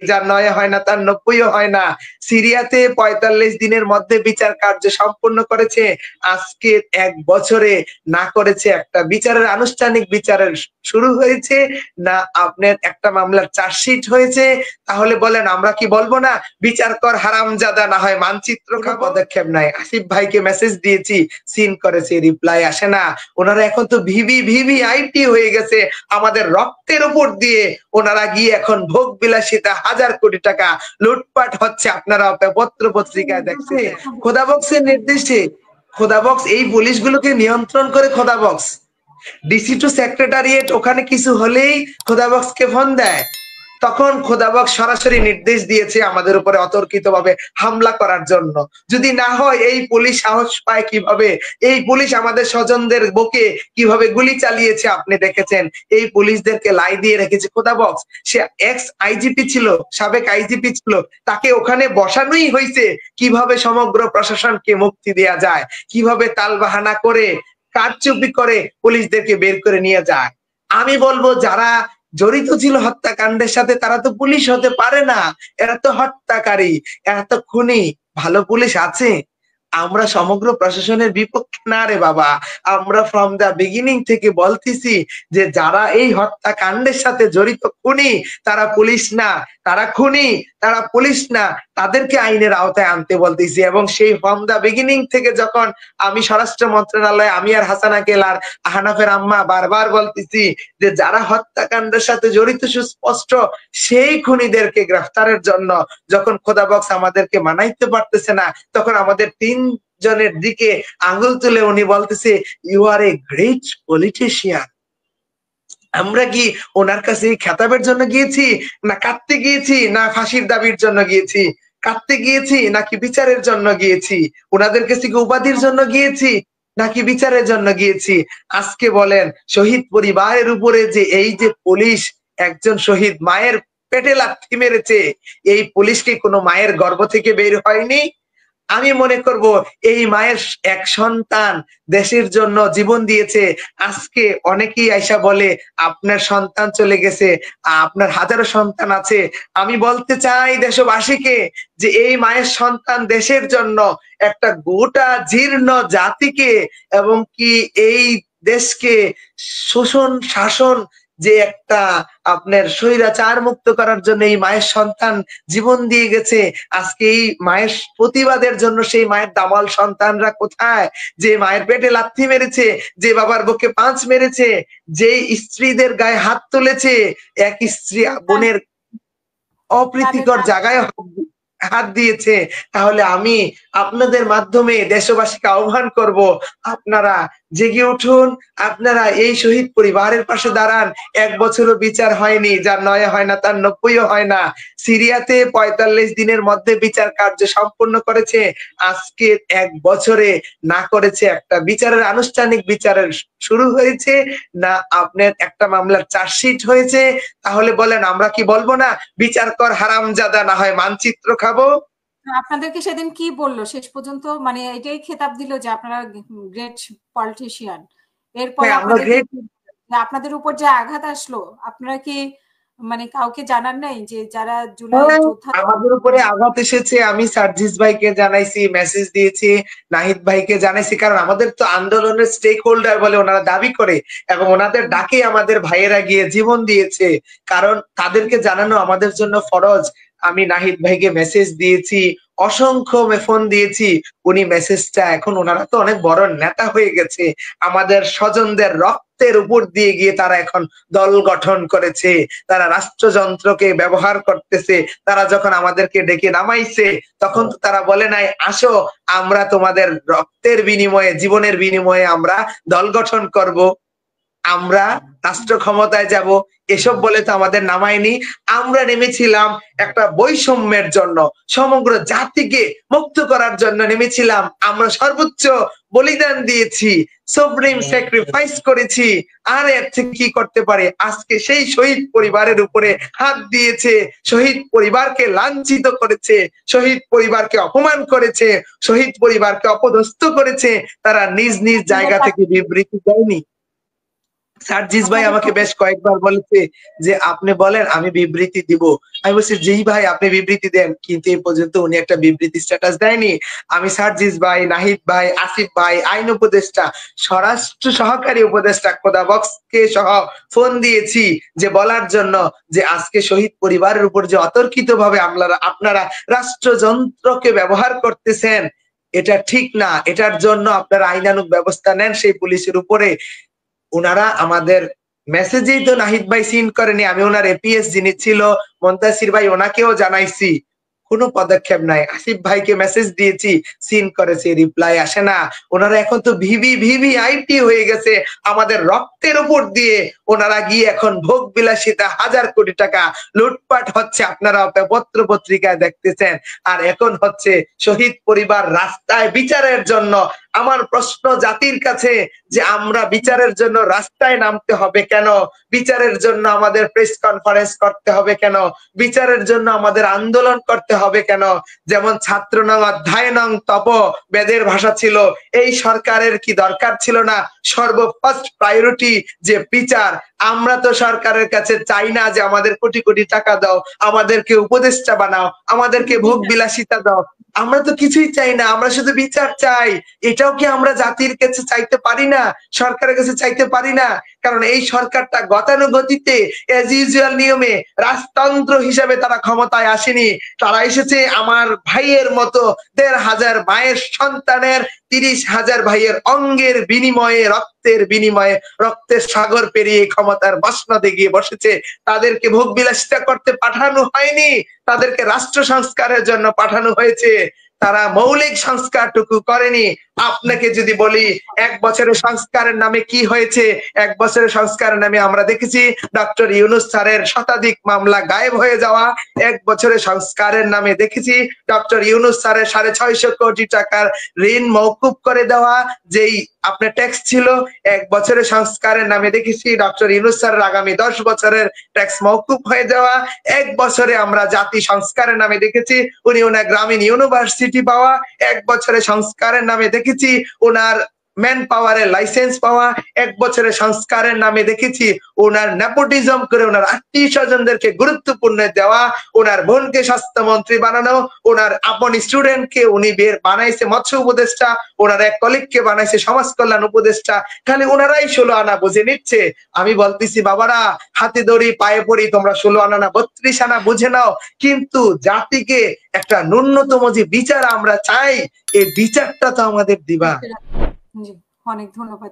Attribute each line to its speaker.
Speaker 1: যার ৯ হয় না তার ৯০ও হয় না। সিরিয়াতে ৪৫ দিনের মধ্যে বিচার কার্য সম্পন্ন করেছে। আজকে ১ বছরে না করেছে একটা বিচারের আনুষ্ঠানিক বিচারের শুরু হয়েছে, না আপনার একটা মামলার চার্জশিট হয়েছে। তাহলে বলেন আমরা কি বলবো না বিচার কর হারামজাদা, না হয় মানচিত্র খাবো? পদক্ষেপ নাই। আসিফ ভাইকে মেসেজ দিয়েছি, সিন করেছে, রিপ্লাই আসে না। ওনারা এখন তো ভিভিআইপি হয়ে গেছে। আমাদের রক্তের উপর দিয়ে ওনারা গিয়ে এখন ভোগ বিলাসিতা, হাজার কোটি টাকা লুটপাট হচ্ছে। আপনারা পত্র পত্রিকায় দেখছে খোদাবক্সের নির্দেশে। খোদাবক্স এই পুলিশগুলোকে নিয়ন্ত্রণ করে খোদাবক্স। ডিসি টু সেক্রেটারিয়েট, ওখানে কিছু হলেই খোদাবক্সকে ফোন দেয়। তখন খোদাবক্স সরাসরি নির্দেশ দিয়েছে আমাদের উপরে অতর্কিতভাবে হামলা করার জন্য। যদি না হয় এই পুলিশ সাহস পায় কিভাবে? এই পুলিশ আমাদের স্বজনদের বুকে কিভাবে গুলি চালিয়েছে আপনি দেখেছেন। এই পুলিশদেরকে লাই দিয়ে রেখেছে খোদাবক্স। সে এক্স আইজিপি ছিল, সাবেক আইজিপি ছিল, তাকে ওখানে বসানোই হয়েছে কিভাবে সমগ্র প্রশাসনকে মুক্তি দেয়া যায়, কিভাবে তালবাহানা করে কারচুপি করে পুলিশদেরকে বের করে নিয়ে যায়। আমি বলবো যারা জড়িত ছিল হত্যাকাণ্ডের সাথে তারা তো পুলিশ হতে পারে না। এরা তো হত্যাকারী, এরা তো খুনি। ভালো পুলিশ আছে? আমরা সমগ্র প্রশাসনের বিপক্ষে না রে বাবা। আমরা ফ্রম দা বিগিনিং থেকে বলতেছি যে যারা এই হত্যাকাণ্ডের সাথে জড়িত খুনি, তারা পুলিশ না, তারা খুনি, তারা পুলিশ না, তাদেরকে আইনের আওতায় আনতে বলতেছি। এবং সেই ফ্রম দা বিগিনিং থেকে যখন আমি স্বরাষ্ট্র মন্ত্রণালয়ে, আমি আর হাসান আকেল আর আহনাফের আম্মা বারবার বলতেছি যে যারা হত্যাকাণ্ডের সাথে জড়িত সুস্পষ্ট সেই খুনিদেরকে গ্রেফতারের জন্য যখন খোদাবক্স আমাদেরকে মানাইতে পারতেছে না, তখন আমাদের ৩ জনের দিকে আঙ্গুল তুলে উনি বলতেছে you are a great politician. আমরা কি ওনার কাছে খেতাবের জন্য গিয়েছি, না কাঁদতে গিয়েছি, না ফাঁসির দাবির জন্য গিয়েছি? কাঁদতে গিয়েছি নাকি বিচারের জন্য গিয়েছি? ওনাদের কাছে কি উপাধির জন্য গিয়েছি নাকি বিচারের জন্য গিয়েছি? আজকে বলেন শহীদ পরিবারের উপরে যে এই যে পুলিশ, একজন শহীদ মায়ের পেটে লাথি মেরেছে, এই পুলিশ কি কোনো মায়ের গর্ভ থেকে বের হয়নি? আমি মনে করব এই মায়ের এক সন্তান দেশের জন্য জীবন দিয়েছে। আজকে অনেকেই আইসা বলে আপনার সন্তান চলে গেছে, আপনার হাজারো সন্তান আছে। আমি বলতে চাই দেশবাসীকে যে এই মায়ের সন্তান দেশের জন্য একটা গোটা জীর্ণ জাতিকে এবং কি এই দেশকে শোষণ শাসন যে একটা আপনার স্বৈরাচার মুক্ত করার জন্য এই মায়ের সন্তান জীবন দিয়ে গেছে। আজকে এই মায়ের প্রতিবাদের জন্য সেই মায়ের দামাল সন্তানরা কোথায়? যে মায়ের পেটে লাথি মেরেছে, যে বাবার বুকে পাঁচ মেরেছে, যে স্ত্রীদের গায়ে হাত তুলেছে, এক স্ত্রী বোনের অপ্রীতিকর জায়গায় হাত দিয়েছে। তাহলে আমি আপনাদের মাধ্যমে দেশবাসীকে আহ্বান করব, আপনারা জেগে উঠুন, আপনারা এই শহীদ পরিবারের পাশে দাঁড়ান। ১ বছরও বিচার হয়নি, যার ৯ হয় না তার ৯০ও হয় না। সিরিয়াতে ৪৫ দিনের মধ্যে বিচার কার্য সম্পন্ন করেছে। আজকে ১ বছরে না করেছে একটা বিচারের আনুষ্ঠানিক বিচারের শুরু হয়েছে, না আপনার একটা মামলার চার্জশিট হয়েছে। তাহলে বলেন আমরা কি বলবো না বিচার কর হারামজাদা, না হয় মানচিত্র খাবো?
Speaker 2: আপনাদেরকে সেদিন কি বললো শেষ পর্যন্ত? মানে এটাই খেতাব দিল যে আপনারা গ্রেট পলিটিশিয়ান। এরপরে আপনাদের উপর যে আঘাত আসলো, আপনারা কি মানে কাউকে জানান নাই যে যারা জুলাই যোদ্ধা?
Speaker 1: আমাদের উপরে আঘাত এসেছে, আমি সার্জিস ভাইকে জানাইছি, মেসেজ দিয়েছি, নাহিদ ভাইকে জানাইছি। কারণ আমাদের তো আন্দোলনের স্টেক হোল্ডার বলে ওনারা দাবি করে, এবং ওনাদের ডাকে আমাদের ভাইয়েরা গিয়ে জীবন দিয়েছে। কারণ তাদেরকে জানানো আমাদের জন্য ফরজ। আমি নাহিদ ভাইকে মেসেজ দিয়েছি, অসংখ্য ফোন দিয়েছি। উনি মেসেজটা, এখন ওনারা তো অনেক বড় নেতা হয়ে গেছে, আমাদের স্বজনদের রক্তের উপর দিয়ে গিয়ে তারা এখন দল গঠন করেছে, তারা রাষ্ট্রযন্ত্রকে ব্যবহার করতেছে। তারা যখন আমাদেরকে ডেকে নামাইছে তখন তো তারা বলে নাই আসো আমরা তোমাদের রক্তের বিনিময়ে, জীবনের বিনিময়ে আমরা দল গঠন করব, আমরা রাষ্ট্র ক্ষমতায় যাব, এসব বলে তো আমাদের নামায়নি। আমরা নেমেছিলাম একটা বৈষম্যের জন্য, সমগ্র জাতিকে মুক্ত করার জন্য নেমেছিলাম। আমরা সর্বোচ্চ বলিদান দিয়েছি, সুপ্রিম স্যাক্রিফাইস করেছি। আর এর থেকে কি করতে পারে? আজকে সেই শহীদ পরিবারের উপরে হাত দিয়েছে, শহীদ পরিবারকে লাঞ্ছিত করেছে, শহীদ পরিবারকে অপমান করেছে, শহীদ পরিবারকে অপদস্থ করেছে। তারা নিজ নিজ জায়গা থেকে বিবৃতি দেয়নি। সার্জিস ভাই আমাকে বেশ কয়েকবার বলেছে যে আপনি বলেন আমি বিবৃতি দিব। আমি বলছি জি ভাই আপনি বিবৃতি দেন, কিন্তু এই পর্যন্ত উনি একটা বিবৃতি স্ট্যাটাস দেয়নি। আমি সার্জিস ভাই, নাহিদ ভাই, আসিফ ভাই, আইন উপদেষ্টা, স্বরাষ্ট্র সহকারী উপদেষ্টা খোদাবক্সকে সহ ফোন দিয়েছি যে বলার জন্য যে আজকে শহীদ পরিবারের উপর যে অতর্কিত ভাবে আপনারা রাষ্ট্রযন্ত্রকে ব্যবহার করতেছেন এটা ঠিক না, এটার জন্য আপনারা আইনানুগ ব্যবস্থা নেন সেই পুলিশের উপরে। উনারা আমাদের মেসেজেই তো নাহিদ ভাই সিন করেনি, আমি ওনার এপিএস যিনি ছিল মন্তাসির ভাই ওনাকেও জানাইছি, কোনো পদক্ষেপ নাই। আসিফ ভাইকে মেসেজ দিয়েছি, সিন করেছে, রিপ্লাই আসে না। ওনারা এখন তো ভিভিআইপি হয়ে গেছে, আমাদের রক্তের উপর দিয়ে ওনারা গিয়ে এখন ভোগ বিলাসিতা, হাজার কোটি টাকা লুটপাট হচ্ছে, আপনারা পত্র পত্রিকায় দেখতেছেন। আর এখন হচ্ছে শহীদ পরিবার রাস্তায় বিচারের জন্য। আমার প্রশ্ন জাতির কাছে যে আমরা বিচারের জন্য রাস্তায় নামতে হবে কেন? বিচারের জন্য আমাদের প্রেস কনফারেন্স করতে হবে কেন? বিচারের জন্য আমাদের আন্দোলন করতে হবে কেন? যেমন ছাত্র নং অধ্যায় নং তপ বেদের ভাষা ছিল, এই সরকারের কি দরকার ছিল না সর্বফার্স্ট প্রায়োরিটি যে বিচার? আমরা তো সরকারের কাছে চাই না যে আমাদের কোটি কোটি টাকা দাও, আমাদেরকে উপদেষ্টা বানাও, আমাদেরকে ভোগ বিলাসিতা দাও, আমরা তো কিছুই চাই না, আমরা শুধু বিচার চাই। এটাও কি আমরা জাতির কাছে চাইতে পারি না, সরকারের কাছে চাইতে পারি না? কারণ এই সরকারটা গতানুগতিতে এজ ইউজুয়াল নিয়মে রাজতন্ত্র হিসেবে তারা ক্ষমতায় আসেনি, তারা এসেছে আমার ভাইয়ের মতো ১৫০০ মায়ের সন্তানের ৩০,০০০ ভাইয়ের অঙ্গের বিনিময়ে, রক্তের বিনিময়ে, রক্তের সাগর পেরিয়ে ক্ষমতার মসনদে গিয়ে বসেছে। তাদেরকে ভোগ বিলাসিতা করতে পাঠানো হয়নি, তাদেরকে রাষ্ট্র সংস্কারের জন্য পাঠানো হয়েছে। তারা মৌলিক সংস্কারটুকু করেনি। আপনাকে যদি বলি ১ বছরের সংস্কারের নামে কি হয়েছে, ১ বছরের সংস্কারের নামে আমরা দেখেছি ডক্টর ইউনূস স্যারের শতাধিক মামলা গায়েব হয়ে যাওয়া। ১ বছরের সংস্কারের নামে দেখেছি ডক্টর ইউনূস স্যারের ৬৫০ কোটি টাকার ঋণ মওকুফ করে দেওয়া, যেই আপনার ট্যাক্স ছিল। ১ বছরের সংস্কারের নামে দেখেছি ডক্টর ইউনূস স্যারের আগামী ১০ বছরের ট্যাক্স মওকুফ হয়ে যাওয়া। ১ বছরে আমরা জাতি সংস্কারের নামে দেখেছি উনি ওনার গ্রামীণ ইউনিভার্সিটি পাওয়া। ১ বছরের সংস্কারের নামে দেখেছি ওনার ম্যান পাওয়ারের লাইসেন্স পাওয়া। ১ বছরের সংস্কারের নামে দেখেছি ওনার নেপোটিজম করে ওনার আত্মীয় স্বজনদেরকে গুরুত্বপূর্ণ দেওয়া, ওনার বোনকে স্বাস্থ্যমন্ত্রী বানানো, ওনার আপন স্টুডেন্টকে উনি বানাইছে মৎস্য উপদেষ্টা, ওনার এক কলিগকে বানাইছে সমাজ কল্যাণ উপদেষ্টা। খালি ওনারাই ১৬ আনা বুঝে নিচ্ছে। আমি বলতেছি বাবারা, হাতে দড়ি পায়ে পড়ি, তোমরা ১৬ আনা না ৩২ আনা বুঝে নাও, কিন্তু জাতিকে একটা ন্যূনতম যে বিচার আমরা চাই, এই বিচারটা তো আমাদের দিবা।
Speaker 2: জি, অনেক ধন্যবাদ।